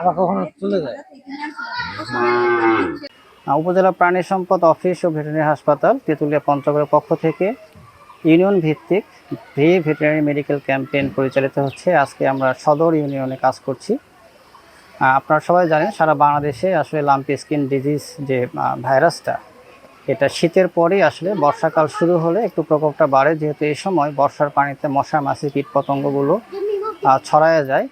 আবার কখনো চলে যায়। উপজেলা প্রাণী সম্পদ অফিস ও ভেটেরিনারি হাসপাতাল তেঁতুলিয়া পঞ্চগড়ের পক্ষ থেকে ইউনিয়ন ভিত্তিক ফ্রি ভেটেরিনারি মেডিকেল ক্যাম্পেইন পরিচালিত হচ্ছে। আজকে আমরা সদর ইউনিয়নে কাজ করছি। আপনারা সবাই জানেন সারা বাংলাদেশে আসলে লাম্পি স্কিন ডিজিজ যে ভাইরাসটা, এটা শীতের পরেই আসলে বর্ষাকাল শুরু হলে একটু প্রকোপটা বাড়ে, যেহেতু এই সময় বর্ষার পানিতে মশা মাছি কীট পতঙ্গগুলো ছড়ায় যায়।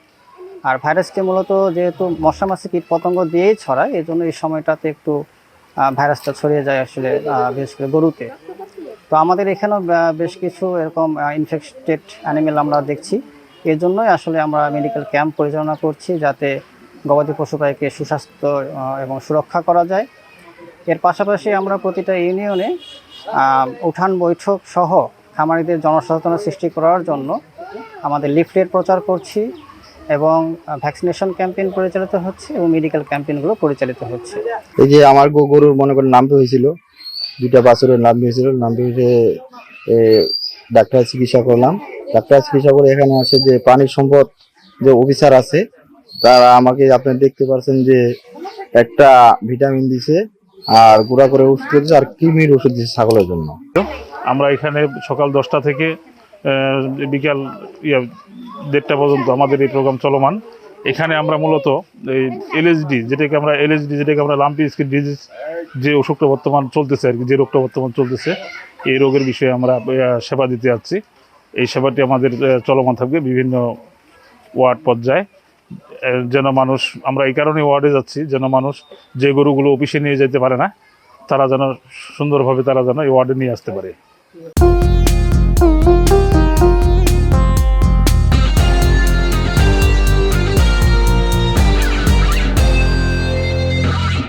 আর ভাইরাসটি মূলত যেহেতু মশা মাছি কীট পতঙ্গ দিয়েই ছড়ায়, এই জন্য এই সময়টাতে একটু ভাইরাসটা ছড়িয়ে যায় আসলে বিশেষ করে গরুতে। তো আমাদের এখানেও বেশ কিছু এরকম ইনফেক্টেড অ্যানিমেল আমরা দেখছি। এর জন্যই আসলে আমরা মেডিকেল ক্যাম্প পরিচালনা করছি, যাতে গবাদি পশু পাখিকে সুস্বাস্থ্য এবং সুরক্ষা করা যায়। এর পাশাপাশি আমরা প্রতিটা ইউনিয়নে উঠান বৈঠক সহ খামারিদের জনসচেতনতা সৃষ্টি করার জন্য আমাদের লিফলেট প্রচার করছি এবং ভ্যাকসিনেশন ক্যাম্পেইন পরিচালিত হচ্ছে এবং মেডিকেল ক্যাম্পেইনগুলো পরিচালিত হচ্ছে। এই যে আমার গরুর মনে করেন নামতে হয়েছিল, দুইটা বাছুরের নামতে হয়েছিল, নামতে হয়েছে ডাক্তার চিকিৎসা করলাম। ডাক্তার চিকিৎসা করে এখানে আসে যে প্রাণী সম্পদ যে অফিসার আছে, তারা আমাকে আপনি দেখতে পাচ্ছেন যে একটা ভিটামিন দিছে আর গুঁড়া করে ওষুধ দিচ্ছে আর কৃমির ওষুধ দিচ্ছে ছাগলের জন্য। আমরা এখানে সকাল 10টা থেকে বিকাল 1:30 পর্যন্ত আমাদের এই প্রোগ্রাম চলমান। এখানে আমরা মূলত এই যেটাকে আমরা লাম্পি স্কিন ডিজিজ যে অসুখটা বর্তমান চলতেছে আর কি, যে রোগটা বর্তমান চলতেছে, এই রোগের বিষয়ে আমরা সেবা দিতে যাচ্ছি। এই সেবাটি আমাদের চলমান থাকবে বিভিন্ন ওয়ার্ড পর্যায়ে, যেন মানুষ, আমরা এই কারণে ওয়ার্ডে যাচ্ছি, যেন মানুষ যে গরুগুলো অফিসে নিয়ে যেতে পারে না, তারা যেন সুন্দরভাবে এই ওয়ার্ডে নিয়ে আসতে পারে।